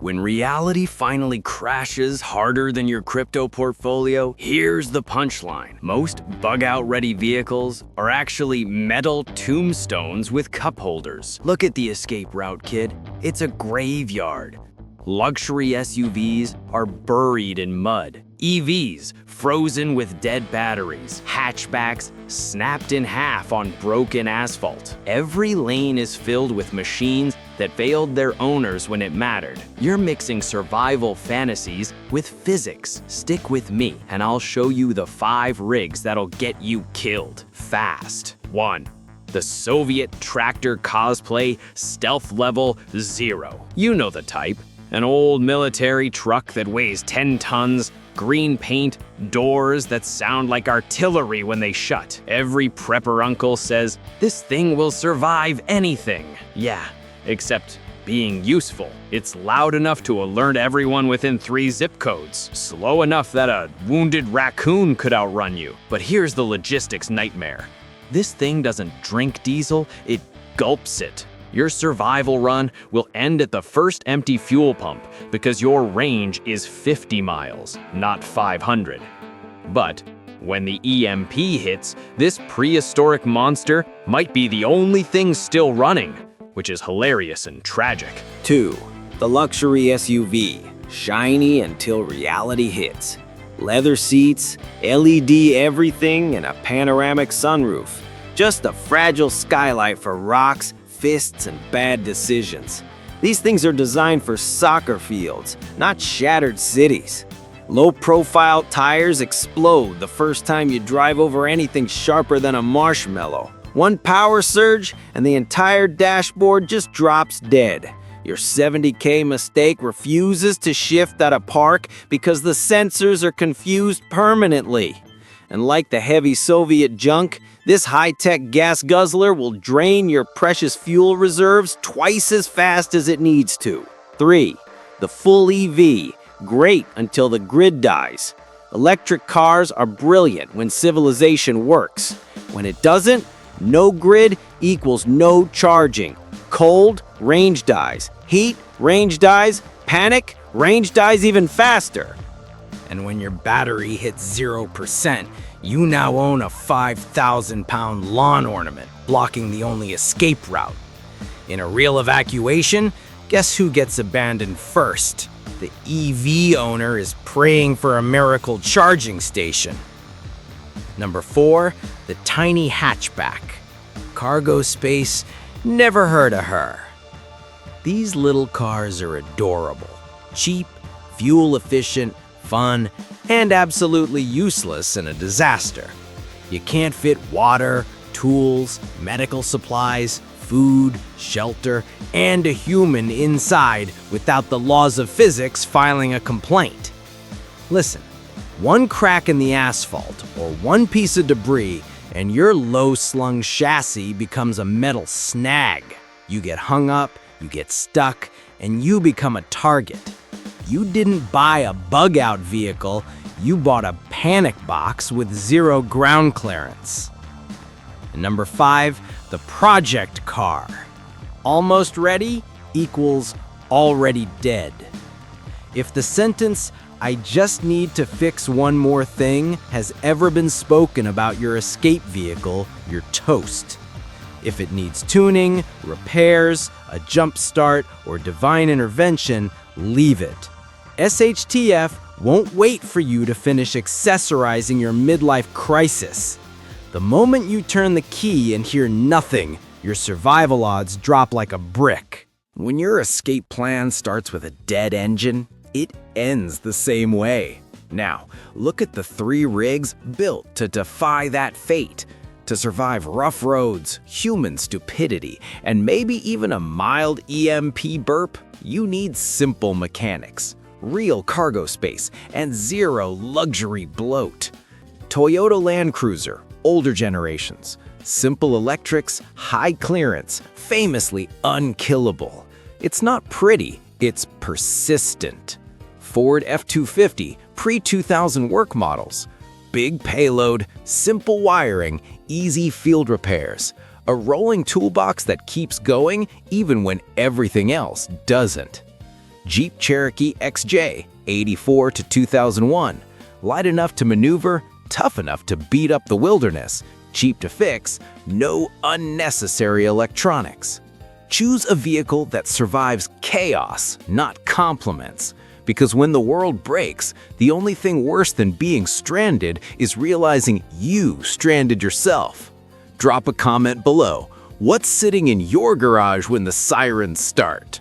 When reality finally crashes harder than your crypto portfolio, here's the punchline. Most bug-out-ready vehicles are actually metal tombstones with cup holders. Look at the escape route, kid. It's a graveyard. Luxury SUVs are buried in mud. EVs frozen with dead batteries. Hatchbacks snapped in half on broken asphalt. Every lane is filled with machines that failed their owners when it mattered. You're mixing survival fantasies with physics. Stick with me, and I'll show you the 5 rigs that'll get you killed fast. 1. The Soviet tractor Cosplay stealth level 0. You know the type. An old military truck that weighs 10 tons, green paint, doors that sound like artillery when they shut. Every prepper uncle says, this thing will survive anything. Yeah, except being useful. It's loud enough to alert everyone within 3 zip codes, slow enough that a wounded raccoon could outrun you. But here's the logistics nightmare. This thing doesn't drink diesel, it gulps it. Your survival run will end at the first empty fuel pump because your range is 50 miles, not 500. But when the EMP hits, this prehistoric monster might be the only thing still running, which is hilarious and tragic. 2. The luxury SUV, shiny until reality hits. Leather seats, LED everything, and a panoramic sunroof. Just a fragile skylight for rocks, fists, and bad decisions. These things are designed for soccer fields, not shattered cities. Low-profile tires explode the first time you drive over anything sharper than a marshmallow. One power surge, and the entire dashboard just drops dead. Your 70K mistake refuses to shift at a park because the sensors are confused permanently. And like the heavy Soviet junk, this high-tech gas guzzler will drain your precious fuel reserves twice as fast as it needs to. 3. The full EV, great until the grid dies. Electric cars are brilliant when civilization works. When it doesn't, no grid equals no charging. Cold, range dies. Heat, range dies. Panic, range dies even faster. And when your battery hits 0%, you now own a 5,000-pound lawn ornament, blocking the only escape route. In a real evacuation, guess who gets abandoned first? The EV owner is praying for a miracle charging station. Number 4, the tiny hatchback. Cargo space, never heard of her. These little cars are adorable. Cheap, fuel-efficient, fun, and absolutely useless in a disaster. You can't fit water, tools, medical supplies, food, shelter, and a human inside without the laws of physics filing a complaint. Listen, one crack in the asphalt or one piece of debris and your low-slung chassis becomes a metal snag. You get hung up, you get stuck, and you become a target. You didn't buy a bug-out vehicle, you bought a panic box with 0 ground clearance. And number 5, the project car. Almost ready equals already dead. If the sentence, "I just need to fix one more thing," has ever been spoken about your escape vehicle, you're toast. If it needs tuning, repairs, a jump start, or divine intervention, leave it. SHTF won't wait for you to finish accessorizing your midlife crisis. The moment you turn the key and hear nothing, your survival odds drop like a brick. When your escape plan starts with a dead engine, it ends the same way. Now, look at the 3 rigs built to defy that fate. To survive rough roads, human stupidity, and maybe even a mild EMP burp, you need simple mechanics, real cargo space, and 0 luxury bloat. Toyota Land Cruiser, older generations. Simple electrics, high clearance, famously unkillable. It's not pretty, it's persistent. Ford F-250, pre-2000 work models. Big payload, simple wiring, easy field repairs. A rolling toolbox that keeps going even when everything else doesn't. Jeep Cherokee XJ, 84 to 2001. Light enough to maneuver, tough enough to beat up the wilderness, cheap to fix, no unnecessary electronics. Choose a vehicle that survives chaos, not compliments. Because when the world breaks, the only thing worse than being stranded is realizing you stranded yourself. Drop a comment below. What's sitting in your garage when the sirens start?